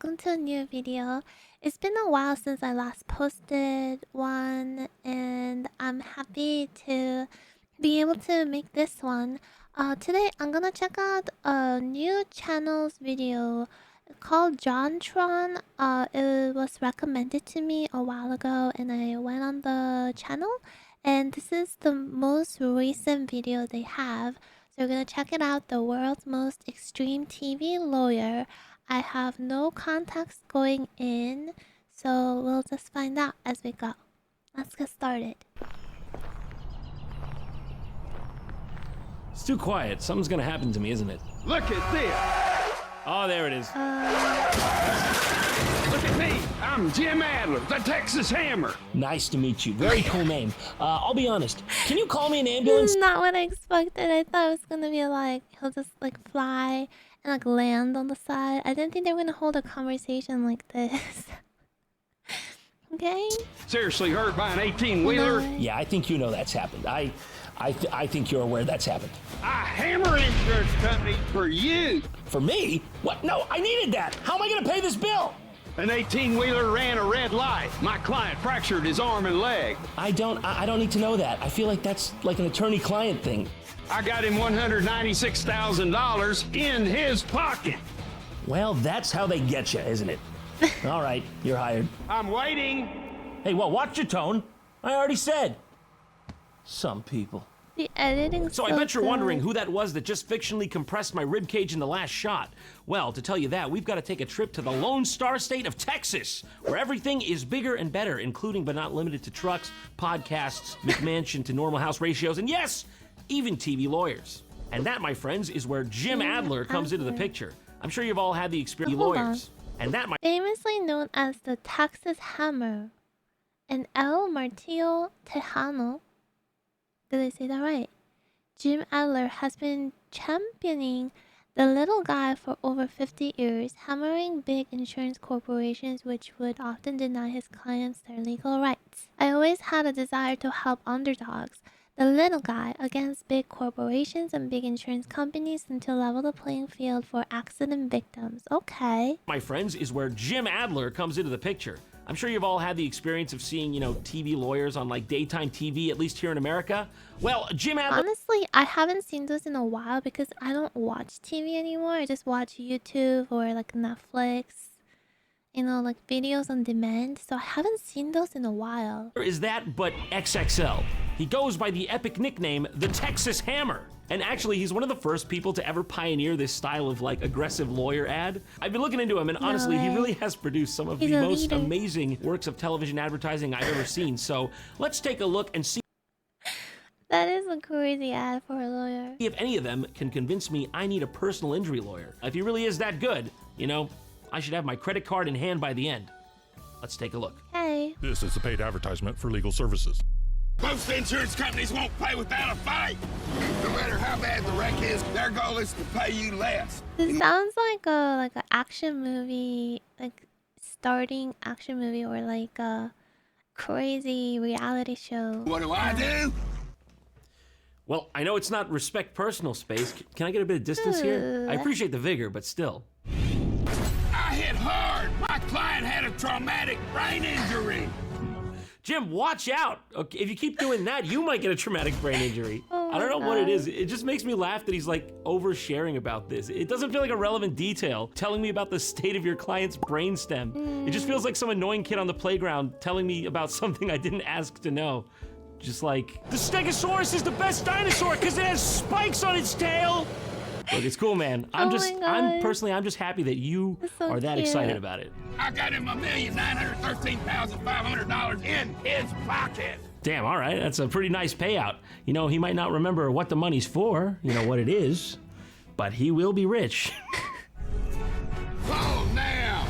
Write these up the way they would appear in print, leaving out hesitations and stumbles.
welcome to a new video. It's been a while since I last posted one, and I'm happy to be able to make this one. Today I'm gonna check out a new channel's video called JonTron. It was recommended to me a while ago, and I went on the channel, and this is the most recent video they have. So we're gonna check it out. The world's most extreme TV lawyer. I have no context going in, so we'll just find out as we go. Let's get started. It's too quiet. Something's gonna happen to me, isn't it? Look at this. Oh, there it is. Look at me. I'm Jim Adler, the Texas Hammer. Nice to meet you. Very cool name. I'll be honest. Can you call me an This ambulance? is not what I expected. I thought it was gonna be like he'll just like fly and like land on the side. I didn't think they were gonna hold a conversation like this. Okay. Seriously hurt by an 18-wheeler? Yeah, I think you know that's happened. I think you're aware that's happened. I hammer insurance company for you. For me? What? No, I needed that. How am I going to pay this bill? An 18-wheeler ran a red light. My client fractured his arm and leg. I don't need to know that. I feel like that's like an attorney-client thing. I got him $196,000 in his pocket. Well, that's how they get you, isn't it? All right, you're hired. I'm waiting. Hey, well, watch your tone. I already said. Some people. The editing. So I bet you're wondering who that was that just fictionally compressed my ribcage in the last shot. Well, to tell you that, we've got to take a trip to the Lone Star State of Texas, where everything is bigger and better, including but not limited to trucks, podcasts, McMansion to normal house ratios, and yes, even TV lawyers. And that, my friends, is where Jim Adler comes into the picture. I'm sure you've all had the experience with lawyers. And that, famously known as the Texas Hammer and El Martillo Tejano. Did I say that right? Jim Adler has been championing the little guy for over 50 years, hammering big insurance corporations which would often deny his clients their legal rights. I always had a desire to help underdogs, the little guy, against big corporations and big insurance companies, and to level the playing field for accident victims. Okay. my friends, is where Jim Adler comes into the picture. I'm sure you've all had the experience of seeing, TV lawyers on like daytime TV, at least here in America. Well, Jim Adler... Honestly, I haven't seen those in a while because I don't watch TV anymore. I just watch YouTube or like Netflix, like videos on demand. So I haven't seen those in a while. is that but XXL. He goes by the epic nickname, the Texas Hammer. And actually, he's one of the first people to ever pioneer this style of like aggressive lawyer ad. I've been looking into him, and honestly, he really has produced some of the most amazing works of television advertising I've ever seen. So let's take a look and see That is a crazy ad for a lawyer. if any of them can convince me I need a personal injury lawyer. If he really is that good, I should have my credit card in hand by the end. Let's take a look. Hey. This is a paid advertisement for legal services. Most insurance companies won't pay without a fight. No matter how bad the wreck is, their goal is to pay you less. This sounds like a action movie, like starting action movie, or like a crazy reality show. What do I do? Well, I know it's not respect personal space. Can I get a bit of distance here? I appreciate the vigor, but still. I hit hard. My client had a traumatic brain injury. Jim, watch out. Okay, if you keep doing that, you might get a traumatic brain injury. I don't know what it is. It just makes me laugh that he's like oversharing about this. It doesn't feel like a relevant detail telling me about the state of your client's brainstem. It just feels like some annoying kid on the playground telling me about something I didn't ask to know. Just like, the Stegosaurus is the best dinosaur because it has spikes on its tail. Look, it's cool, man. I'm just happy that you are that excited about it. I got him $1,913,500 in his pocket. Damn, all right, that's a pretty nice payout. He might not remember what the money's for, what it is, but he will be rich. Oh, now.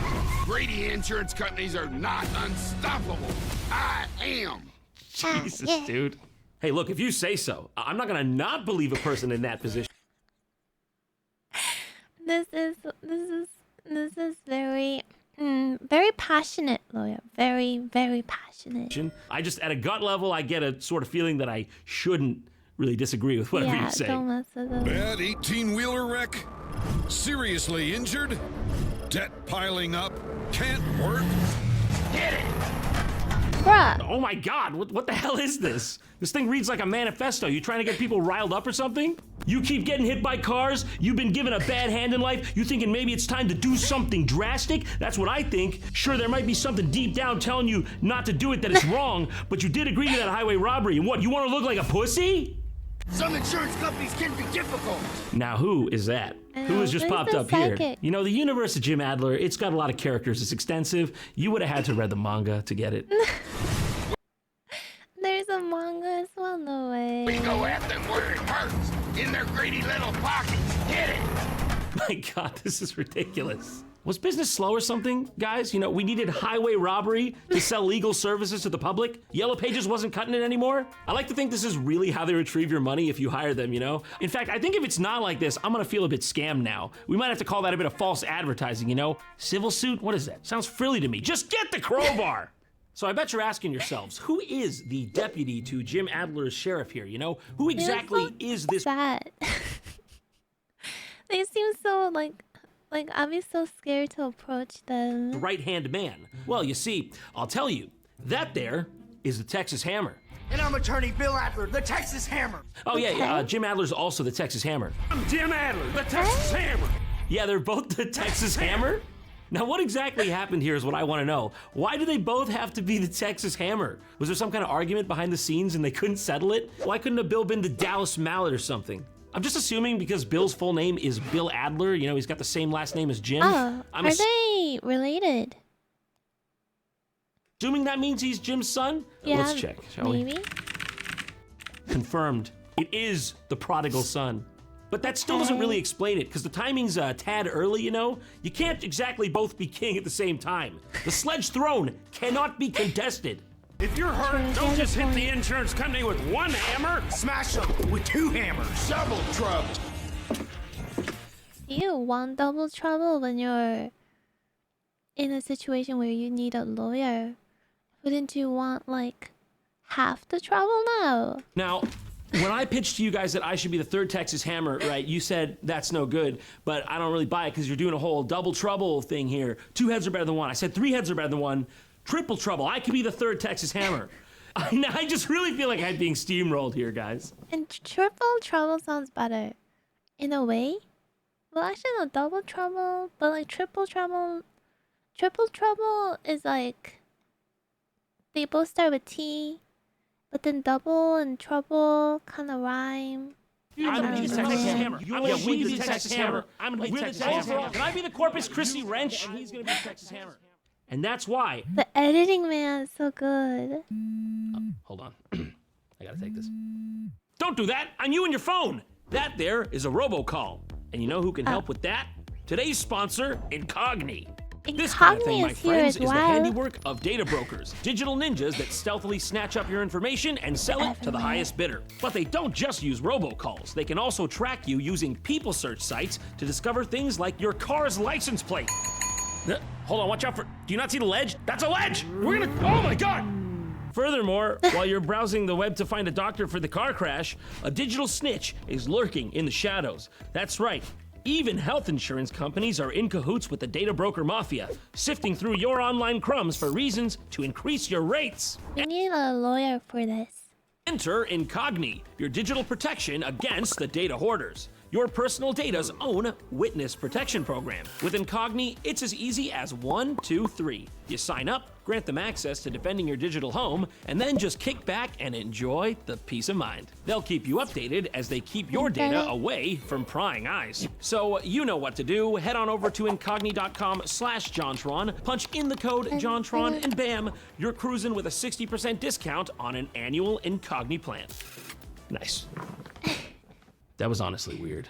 Greedy insurance companies are not unstoppable. I am. Jesus, dude. Hey, look, if you say so, I'm not gonna not believe a person in that position. This is very very passionate lawyer. Very, very passionate. I just, at a gut level, I get a sort of feeling that I shouldn't really disagree with whatever you say. Don't mess with them. Bad 18-wheeler wreck? Seriously injured? Debt piling up? Can't work? Bruh. Oh my God, what the hell is this? This thing reads like a manifesto. You trying to get people riled up or something? You keep getting hit by cars? You've been given a bad hand in life? You thinking maybe it's time to do something drastic? That's what I think. Sure, there might be something deep down telling you not to do it, that it's wrong, but you did agree to that highway robbery. And what, you want to look like a pussy? Some insurance companies can be difficult. Now who is that? Who has just Where's popped the up here? psychic? You know, the universe of Jim Adler, it's got a lot of characters. It's extensive. You would have had to read the manga to get it. There's a manga as well, no way. We go at them where it hurts, in their greedy little pockets. Get it? My God, this is ridiculous. Was business slow or something, guys? You know, we needed highway robbery to sell legal services to the public. Yellow Pages wasn't cutting it anymore. I like to think this is really how they retrieve your money if you hire them, you know? In fact, I think if it's not like this, I'm gonna feel a bit scammed now. We might have to call that a bit of false advertising, you know? Civil suit? What is that? Sounds frilly to me. Just get the crowbar! So I bet you're asking yourselves, who is the deputy to Jim Adler's sheriff here, you know? Who exactly is this? That. They seem so like I'd be so scared to approach them. right-hand man? Well, you see, I'll tell you, that there is the Texas Hammer. And I'm attorney Bill Adler, the Texas Hammer. Oh yeah, Jim Adler's also the Texas Hammer. I'm Jim Adler, the Texas Hammer. Yeah, they're both the Texas Hammer? Now, what exactly happened here is what I want to know. Why do they both have to be the Texas Hammer? Was there some kind of argument behind the scenes and they couldn't settle it? Why couldn't have Bill been the Dallas Mallet or something? I'm just assuming because Bill's full name is Bill Adler, you know, he's got the same last name as Jim. Oh, are they related? Assuming that means he's Jim's son? Yeah, Let's check, shall we? maybe. Confirmed. It is the prodigal son. But that still doesn't really explain it, because the timing's a tad early, you know? You can't exactly both be king at the same time. The sledge throne cannot be contested. If you're hurt, don't just hit the insurance company with one hammer. Smash them with two hammers. Double trouble. Do you want double trouble when you're in a situation where you need a lawyer? Wouldn't you want like half the trouble now? Now, when I pitched to you guys that I should be the third Texas Hammer, right, you said that's no good, but I don't really buy it because you're doing a whole double trouble thing here. 2 heads are better than one. I said 3 heads are better than one. Triple trouble. I could be the third Texas Hammer. I just really feel like I'm being steamrolled here, guys. And triple trouble sounds better, in a way. Well, actually, no, double trouble, but like triple trouble is like they both start with T, but then double and trouble kind of rhyme. I'm gonna be the Texas Yeah. Hammer. I'm gonna be the Texas Hammer. I'm gonna be the Texas Hammer. Can I be the Corpus Christi wrench? And he's gonna be the Texas Hammer. And that's why. The editing, man, is so good. Hold on. I gotta take this. Don't do that! On you and your phone! That there is a robocall. And you know who can help with that? Today's sponsor, Incogni. This kind of thing, my Incogni is here friends, as is the well. handiwork of data brokers. Digital ninjas that stealthily snatch up your information and sell it to the highest bidder. But they don't just use robocalls. They can also track you using people search sites to discover things like your car's license plate. Hold on, watch out for... Do you not see the ledge? That's a ledge! We're gonna... Oh my God! Furthermore, while you're browsing the web to find a doctor for the car crash, a digital snitch is lurking in the shadows. That's right. Even health insurance companies are in cahoots with the data broker mafia, sifting through your online crumbs for reasons to increase your rates. We need a lawyer for this. Enter Incogni, your digital protection against the data hoarders. Your personal data's own witness protection program. With Incogni, it's as easy as 1, 2, 3. You sign up, grant them access to defending your digital home, and then just kick back and enjoy the peace of mind. They'll keep you updated as they keep your data away from prying eyes. So you know what to do. Head on over to incogni.com/JonTron, punch in the code JonTron, and bam, you're cruising with a 60% discount on an annual Incogni plan. Nice. That was honestly weird.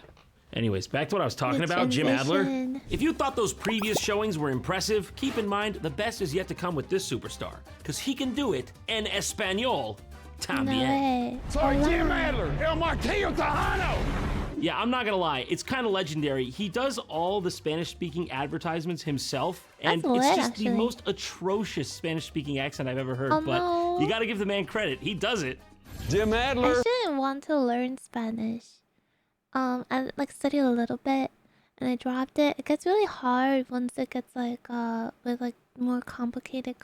Anyways, back to what I was talking about, Jim Adler. If you thought those previous showings were impressive, keep in mind the best is yet to come with this superstar, because he can do it en español también. Sorry, Jim Adler. El Martillo Tejano. Yeah, I'm not gonna lie, it's kind of legendary. He does all the Spanish-speaking advertisements himself, and That's it's lit, just actually. the most atrocious Spanish-speaking accent I've ever heard, Oh, but no. you gotta give the man credit. He does it. Jim I Adler. shouldn't want to learn Spanish. I like studied a little bit and I dropped it. It gets really hard once it gets like with like more complicated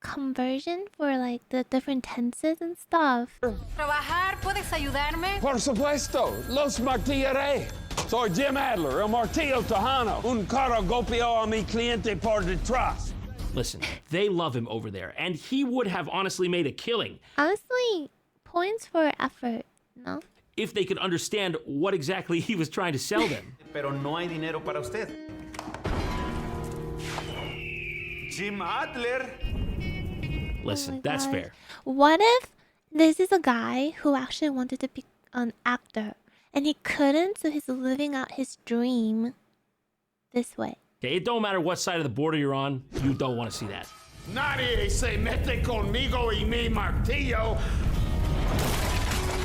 conversion for like the different tenses and stuff. Trabajar, ¿puedes ayudarme? Por supuesto, los martillaré. Soy Jim Adler, el martillo tejano. Un caro golpeó a mi cliente por detrás. Listen, they love him over there, and he would have honestly made a killing. Honestly, points for effort, no? If they could understand what exactly he was trying to sell them. Pero no hay dinero para usted. Jim Adler. Listen, my that's God. fair. What if this is a guy who actually wanted to be an actor and he couldn't, so he's living out his dream this way? Okay, it don't matter what side of the border you're on, you don't want to see that. Nadie se mete conmigo y mi martillo.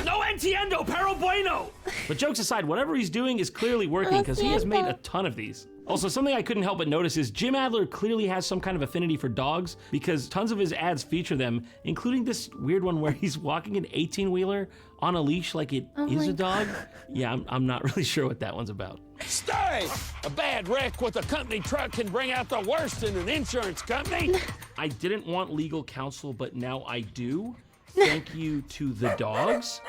No entiendo, pero bueno! But jokes aside, whatever he's doing is clearly working because he has made a ton of these. Also, something I couldn't help but notice is Jim Adler clearly has some kind of affinity for dogs because tons of his ads feature them, including this weird one where he's walking an 18-wheeler on a leash like it is a dog. Yeah, I'm not really sure what that one's about. Stay! A bad wreck with a company truck can bring out the worst in an insurance company. I didn't want legal counsel, but now I do. Thank you to the dogs.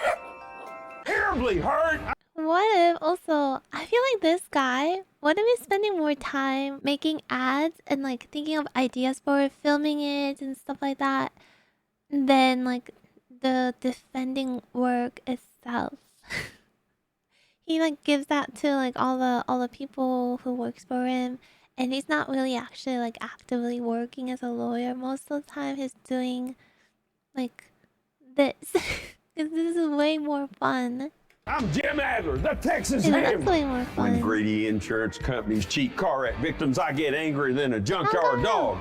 Terribly hurt. What if also, I feel like this guy, what if he's spending more time making ads and like thinking of ideas for it, filming it and stuff like that, than like the defending work itself? He like gives that to like all the people who works for him, and he's not really actually like actively working as a lawyer. Most of the time he's doing like this. 'Cause this is way more fun. I'm Jim Adler, the Texas Yeah, Hammer. that's way more When fun. greedy insurance companies cheat car wreck victims, I get angrier than a junkyard dog.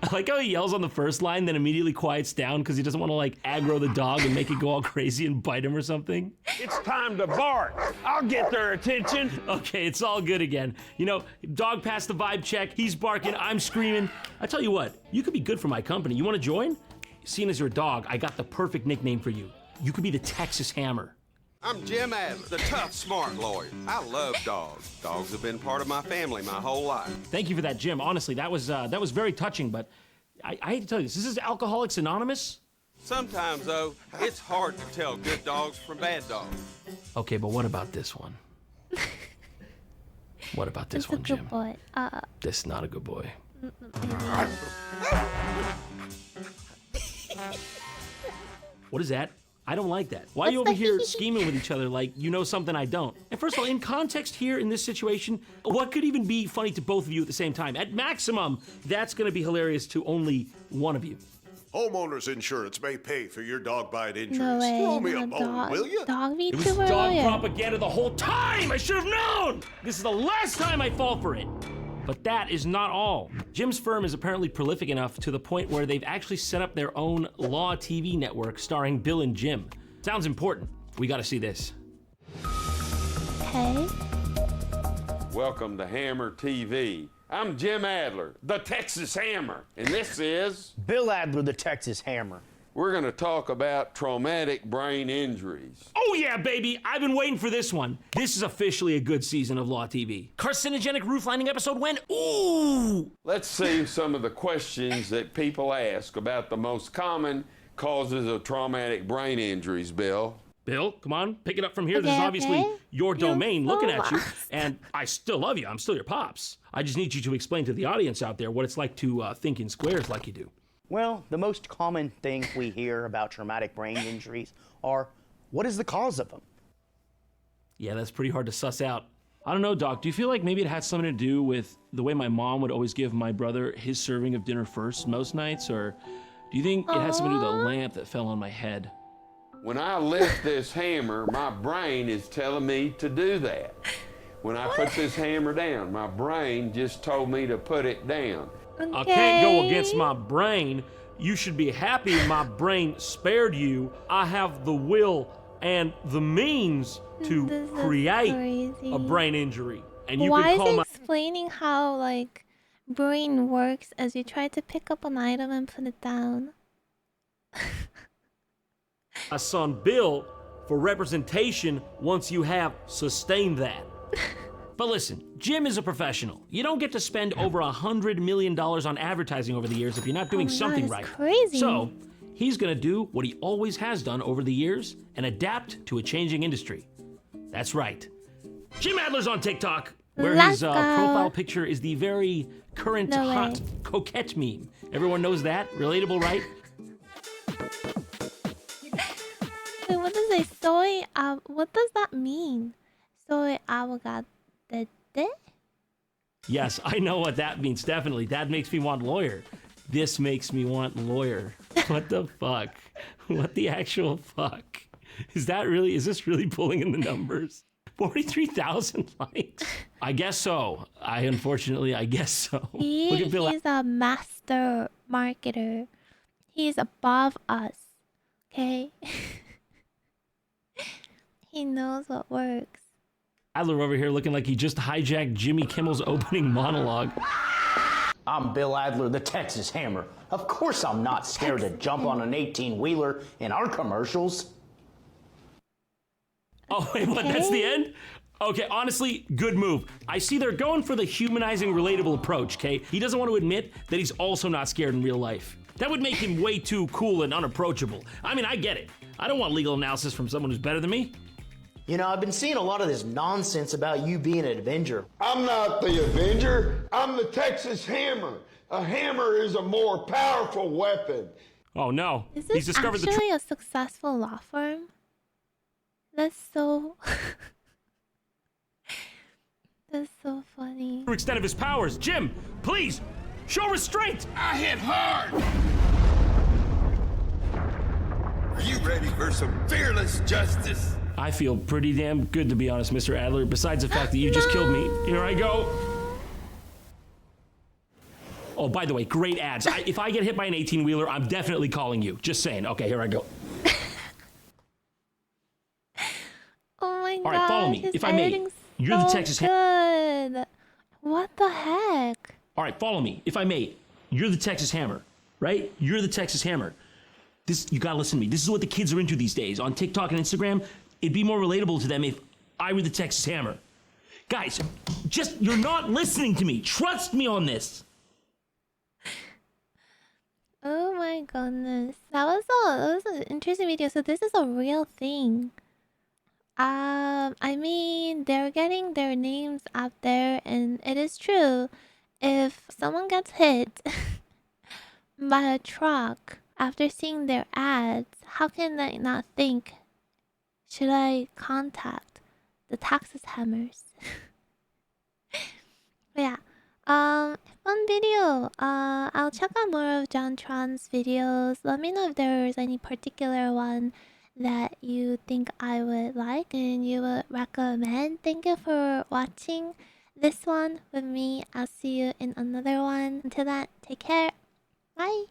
I like how he yells on the first line, then immediately quiets down because he doesn't want to like aggro the dog and make it go all crazy and bite him or something. It's time to bark. I'll get their attention. Okay, it's all good again. You know, dog passed the vibe check, he's barking, I'm screaming. I tell you what, you could be good for my company. You want to join? Seeing as you're a dog, I got the perfect nickname for you. You could be the Texas Hammer. I'm Jim Adler, the tough, smart lawyer. I love dogs. Dogs have been part of my family my whole life. Thank you for that, Jim. Honestly, that was very touching, but I hate to tell you this. This is Alcoholics Anonymous? Sometimes, though, it's hard to tell good dogs from bad dogs. Okay, but what about this one? What about this one, It's a Jim? good boy. This is not a good boy. What is that? I don't like that. Why are you over here scheming with each other like you know something I don't? And first of all, in context here in this situation, what could even be funny to both of you at the same time? At maximum, that's gonna be hilarious to only one of you. Homeowners insurance may pay for your dog bite injuries. No way. Throw me a not bone, dog, will you? Dog It was vtuber dog lawyer. propaganda the whole time! I should have known! This is the last time I fall for it. But that is not all. Jim's firm is apparently prolific enough to the point where they've actually set up their own Law TV network starring Bill and Jim. Sounds important. We gotta see this. Okay. Welcome to Hammer TV. I'm Jim Adler, the Texas Hammer, and this is... Bill Adler, the Texas Hammer. We're gonna talk about traumatic brain injuries. Oh yeah, baby! I've been waiting for this one. This is officially a good season of Law TV. Carcinogenic roof lining episode when? Ooh! Let's see some of the questions that people ask about the most common causes of traumatic brain injuries, Bill. Bill, come on, pick it up from here. This is Okay, obviously okay. your domain You're looking so at you. lost. And I still love you. I'm still your pops. I just need you to explain to the audience out there what it's like to think in squares like you do. Well, the most common thing we hear about traumatic brain injuries are, what is the cause of them? Yeah, that's pretty hard to suss out. I don't know, Doc. Do you feel like maybe it had something to do with the way my mom would always give my brother his serving of dinner first most nights? Or do you think it had something to do with the lamp that fell on my head? When I lift this hammer, my brain is telling me to do that. When I put this hammer down, my brain just told me to put it down. I can't go against my brain. You should be happy my brain spared you. I have the will and the means to This is create crazy. a brain injury. And you Why can is call he my... explaining how like brain works as you try to pick up an item and put it down? my son Bill for representation once you have sustained that. But listen, Jim is a professional. You don't get to spend over $100 million on advertising over the years if you're not doing something God, right. crazy. So he's gonna do what he always has done over the years and adapt to a changing industry. That's right. Jim Adler's on TikTok, where his profile picture is the very current hot coquette meme. Everyone knows that? Relatable, right? Wait, what does it soy? What does that mean? Soy avocado. Yes, I know what that means, definitely. That makes me want lawyer. This makes me want lawyer. What the fuck? What the actual fuck? Is this really pulling in the numbers? 43,000 likes? I guess so. I guess so. He's a master marketer. He's above us. Okay? He knows what works. Adler over here looking like he just hijacked Jimmy Kimmel's opening monologue. I'm Bill Adler, the Texas Hammer. Of course I'm not scared to jump on an 18-wheeler in our commercials. Oh, wait, what? That's the end? Okay, honestly, good move. I see they're going for the humanizing, relatable approach, okay? He doesn't want to admit that he's also not scared in real life. That would make him way too cool and unapproachable. I mean, I get it. I don't want legal analysis from someone who's better than me. You know, I've been seeing a lot of this nonsense about you being an Avenger. I'm not the Avenger. I'm the Texas Hammer. A hammer is a more powerful weapon. Oh no. Is this actually a successful law firm? That's so... That's so funny. The extent of his powers. Jim, please, show restraint! I hit hard! Are you ready for some fearless justice? I feel pretty damn good, to be honest, Mr. Adler, besides the fact that you just killed me. Here I go. Oh, by the way, great ads. If I get hit by an 18-wheeler, I'm definitely calling you. Just saying. Okay, here I go. Oh my god. All right, follow me. If I may, you're the Texas Hammer. What the heck? All right, follow me. If I may, you're the Texas Hammer, right? You're the Texas Hammer. You gotta listen to me. This is what the kids are into these days. On TikTok and Instagram, it'd be more relatable to them if I were the Texas Hammer. Guys, you're not listening to me. Trust me on this. Oh my goodness. That was an interesting video. So this is a real thing. I mean, they're getting their names out there, and it is true. If someone gets hit by a truck after seeing their ads, how can they not think, should I contact the Texas Hammers? Yeah. Fun video. I'll check out more of JonTron's videos. Let me know if there's any particular one that you think I would like and you would recommend. Thank you for watching this one with me. I'll see you in another one. Until then, take care. Bye.